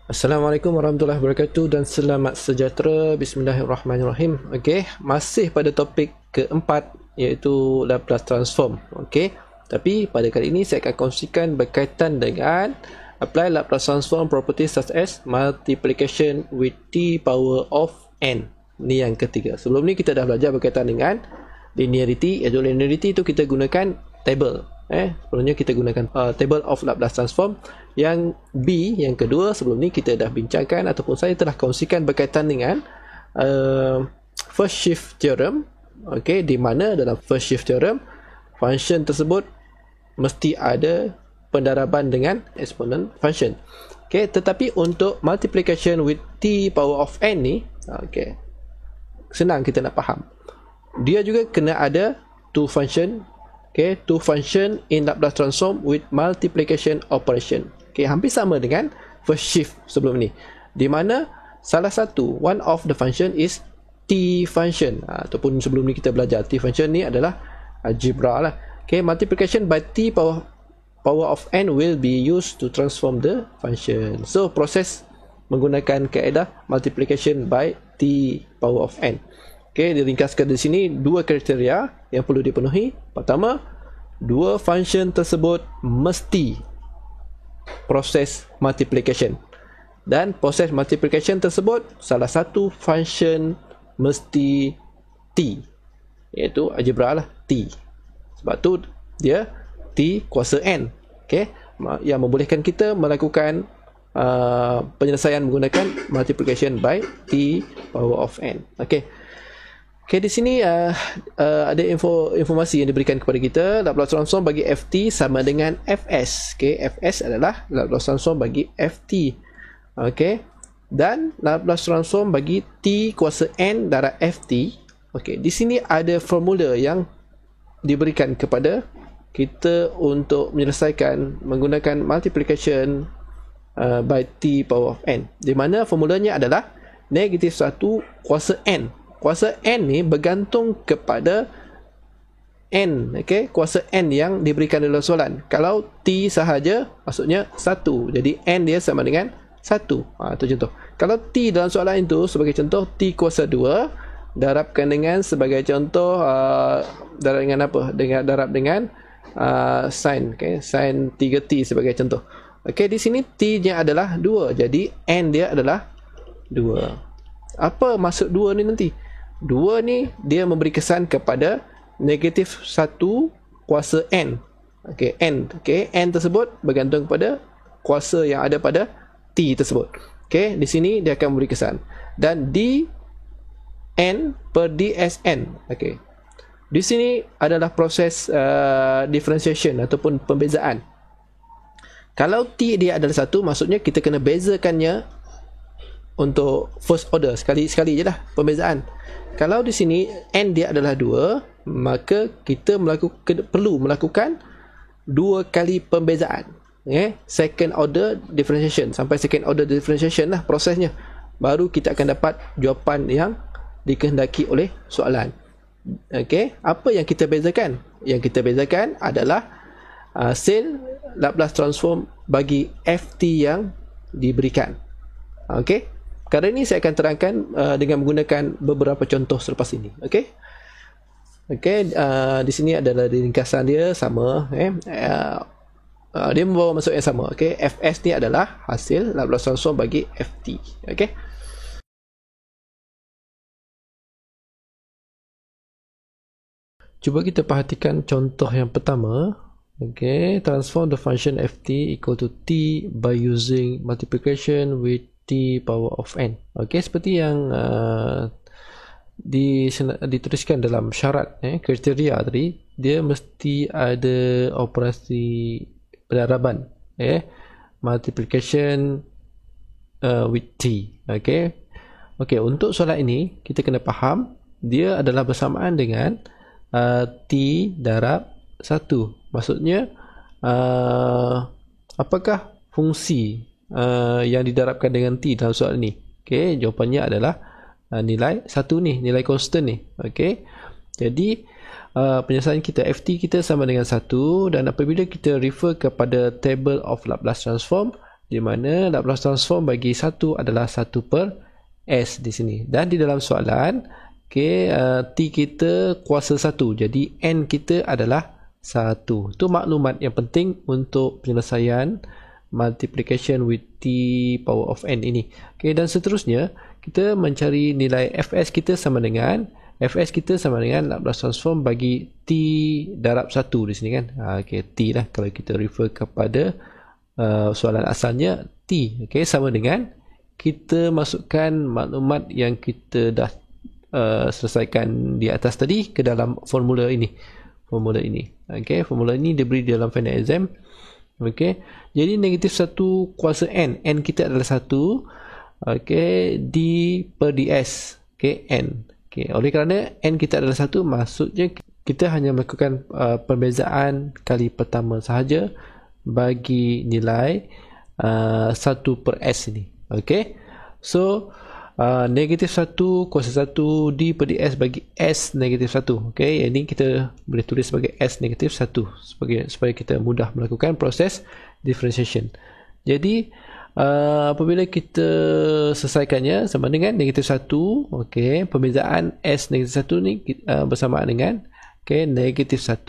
Assalamualaikum warahmatullahi wabarakatuh dan selamat sejahtera. Bismillahirrahmanirrahim. Okey, masih pada topik keempat iaitu Laplace transform. Okey, tapi pada kali ini saya akan kongsikan berkaitan dengan apply Laplace transform properties such as multiplication with t power of n. Ni yang ketiga. Sebelum ni kita dah belajar berkaitan dengan linearity. Iaitu linearity tu kita gunakan table. Sebelumnya kita gunakan table of Laplace transform. Yang B, yang kedua, sebelum ni kita dah bincangkan ataupun saya telah kongsikan berkaitan dengan first shift theorem. Okey, di mana dalam first shift theorem function tersebut mesti ada pendaraban dengan exponent function. Okey, tetapi untuk multiplication with t power of n ni, okey, senang kita nak faham. Dia juga kena ada two function. Okay, two function in Laplace transform with multiplication operation. Okay, hampir sama dengan first shift sebelum ni, di mana salah satu one of the function is t function, ataupun sebelum ni kita belajar t function ni adalah algebra lah. Okay, multiplication by t power of n will be used to transform the function. So proses menggunakan kaedah multiplication by t power of n. Okay, diringkaskan di sini dua kriteria yang perlu dipenuhi. Pertama, dua function tersebut mesti proses multiplication, dan proses multiplication tersebut salah satu function mesti t, iaitu algebra lah t. Sebab tu dia t kuasa n. Okay, yang membolehkan kita melakukan penyelesaian menggunakan multiplication by t power of n. Okay. Okay, di sini ada informasi yang diberikan kepada kita. Laplace transform bagi ft sama dengan fs. Okay, fs adalah Laplace transform bagi ft. Okay, dan Laplace transform bagi t kuasa n darab ft. Okay, di sini ada formula yang diberikan kepada kita untuk menyelesaikan menggunakan multiplication by t power of n, di mana formulanya adalah negatif 1 kuasa n. Kuasa n ni bergantung kepada n, okey, kuasa n yang diberikan dalam soalan. Kalau t sahaja, maksudnya 1. Jadi n dia sama dengan 1. Itu contoh. Kalau t dalam soalan itu sebagai contoh t kuasa 2 darabkan dengan sebagai contoh darab dengan apa? Darab dengan sin, okey, sin 3t sebagai contoh. Okey, di sini t nya adalah 2. Jadi n dia adalah 2. Apa maksud 2 ni nanti? 2 ni dia memberi kesan kepada negatif 1 kuasa n. Okey, n. Okey, n tersebut bergantung kepada kuasa yang ada pada t tersebut. Okey, di sini dia akan memberi kesan. Dan d n per dsn. Okey. Di sini adalah proses differentiation ataupun pembezaan. Kalau t dia adalah 1, maksudnya kita kena bezakannya untuk first order, sekali je lah pembezaan. Kalau di sini n dia adalah 2, maka kita perlu melakukan 2 kali pembezaan. Second order differentiation, sampai second order differentiation lah prosesnya, baru kita akan dapat jawapan yang dikehendaki oleh soalan. Okey, apa yang kita bezakan? Yang kita bezakan adalah hasil Laplace transform bagi ft yang diberikan. Okey, perkara ini saya akan terangkan dengan menggunakan beberapa contoh selepas ini. Okey. Okey, di sini adalah ringkasan dia sama, dia membawa maksud yang sama. Okey, fs ni adalah hasil Laplace transform bagi ft. Okey. Cuba kita perhatikan contoh yang pertama. Okey, transform the function ft equal to t by using multiplication with t power of n. Okey, seperti yang dituliskan dalam syarat kriteria tadi, dia mesti ada operasi pendaraban, multiplication with t. Okey. Okey, untuk soalan ini kita kena faham dia adalah bersamaan dengan t darab 1. Maksudnya apakah fungsi yang didarabkan dengan t dalam soalan ni? Okey, jawapannya adalah nilai 1 ni, nilai constant ni. Okey. Jadi penyelesaian kita ft kita sama dengan 1, dan apabila kita refer kepada table of Laplace transform, di mana Laplace transform bagi 1 adalah 1 per S di sini. Dan di dalam soalan, T kita kuasa 1, jadi N kita adalah 1. Itu maklumat yang penting untuk penyelesaian multiplication with T power of N ini. Dan seterusnya, kita mencari nilai Fs kita sama dengan Laplace transform bagi T darab 1 di sini kan. T lah kalau kita refer kepada soalan asalnya T. Sama dengan kita masukkan maklumat yang kita dah selesaikan di atas tadi ke dalam formula ini. Formula ini diberi dalam final exam. Jadi negatif 1 kuasa N. N kita adalah 1. D per ds. N. Oleh kerana N kita adalah 1, maksudnya kita hanya melakukan perbezaan kali pertama sahaja bagi nilai 1 per S ini. So negatif 1 kuasa 1 D per ds bagi S negatif 1. Ini kita boleh tulis sebagai S negatif 1 supaya kita mudah melakukan proses differentiation. Jadi apabila kita selesaikannya sama dengan negatif 1, perbezaan S negatif 1 ni bersamaan dengan negatif 1,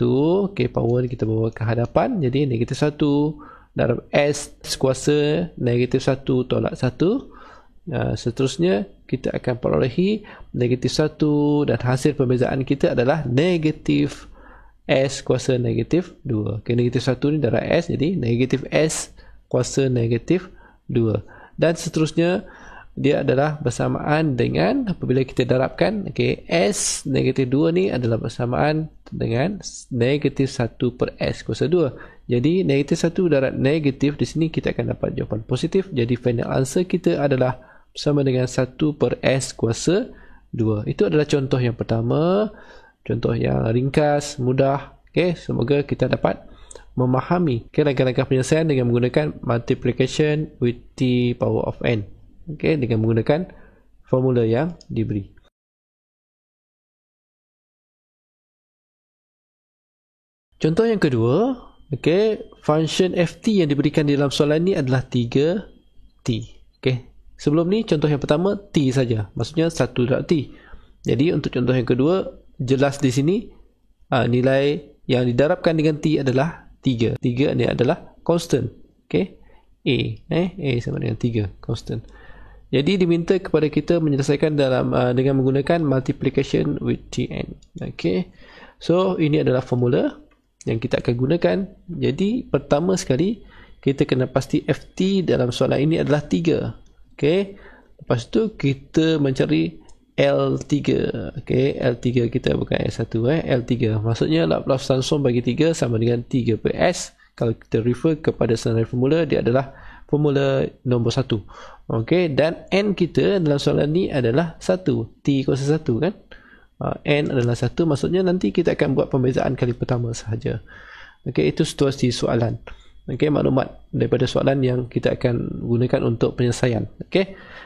power ni kita bawa ke hadapan, jadi negatif 1 darab S kuasa negatif 1 tolak 1. Seterusnya kita akan perolehi negatif 1 dan hasil perbezaan kita adalah negatif S kuasa negatif 2. Negatif 1 ni darab S, jadi negatif S kuasa negatif 2. Dan seterusnya dia adalah bersamaan dengan apabila kita darabkan S negatif 2 ni adalah bersamaan dengan negatif 1 per S kuasa 2. Jadi negatif 1 darab negatif di sini kita akan dapat jawapan positif. Jadi final answer kita adalah sama dengan 1 per S kuasa 2. Itu adalah contoh yang pertama. Contoh yang ringkas, mudah. Semoga kita dapat memahami langkah-langkah penyelesaian dengan menggunakan multiplication with T power of N. Dengan menggunakan formula yang diberi. Contoh yang kedua, function ft yang diberikan di dalam soalan ini adalah 3t. Sebelum ni contoh yang pertama t saja, maksudnya 1 darab t. Jadi untuk contoh yang kedua, jelas di sini nilai yang didarabkan dengan t adalah 3. 3 ni adalah constant. A sama dengan 3 constant. Jadi diminta kepada kita menyelesaikan dengan menggunakan multiplication with Tn. So ini adalah formula yang kita akan gunakan. Jadi pertama sekali kita kena pasti ft dalam soalan ini adalah 3. Lepas tu kita mencari L3. L3 kita bukan S1, L3. Maksudnya Laplace transform bagi 3 sama dengan 3 per S. Kalau kita refer kepada senarai formula, dia adalah formula nombor 1. Dan N kita dalam soalan ni adalah 1. T kuasa 1 kan. N adalah 1, maksudnya nanti kita akan buat pembezaan kali pertama sahaja. Itu situasi soalan. Maklumat daripada soalan yang kita akan gunakan untuk penyelesaian.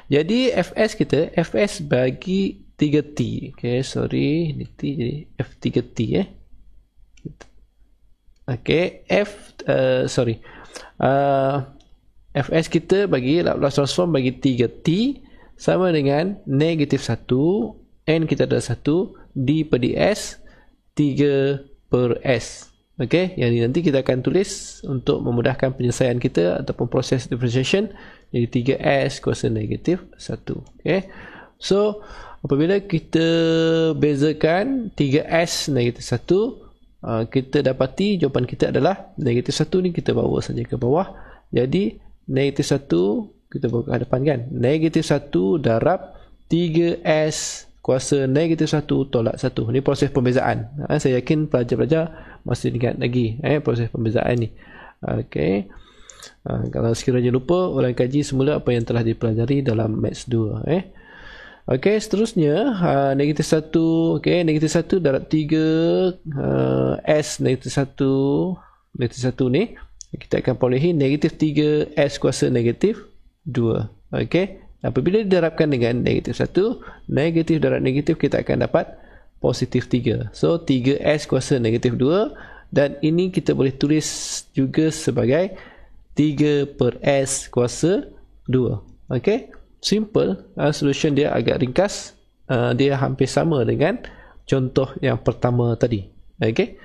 Jadi Fs kita, Fs bagi 3t. Ini t jadi F3t. Fs kita bagi Laplace transform bagi 3t sama dengan negatif 1, N kita adalah 1, D per ds 3 per S. Yang ini nanti kita akan tulis untuk memudahkan penyelesaian kita ataupun proses differentiation. Jadi 3S kuasa negatif 1. So apabila kita bezakan 3S negatif 1, kita dapati jawapan kita adalah negatif 1 ni kita bawa saja ke bawah. Jadi negatif 1 kita bawa ke hadapan kan. Negatif 1 darab 3S kuasa negatif 1 tolak 1. Ini proses pembezaan. Saya yakin pelajar-pelajar masih ingat lagi proses pembezaan ni. Kalau sekiranya lupa, ulang kaji semula apa yang telah dipelajari dalam Maths 2. Seterusnya negatif 1. Negatif 1 darab 3 S negatif 1. Negatif 1 ni kita akan perolehi negatif 3 S kuasa negatif 2. Apabila didarabkan dengan negatif 1, negatif darab negatif kita akan dapat positif 3. So 3S kuasa negatif 2, dan ini kita boleh tulis juga sebagai 3 per S kuasa 2. Ok, simple. Solution dia agak ringkas. Dia hampir sama dengan contoh yang pertama tadi. Ok,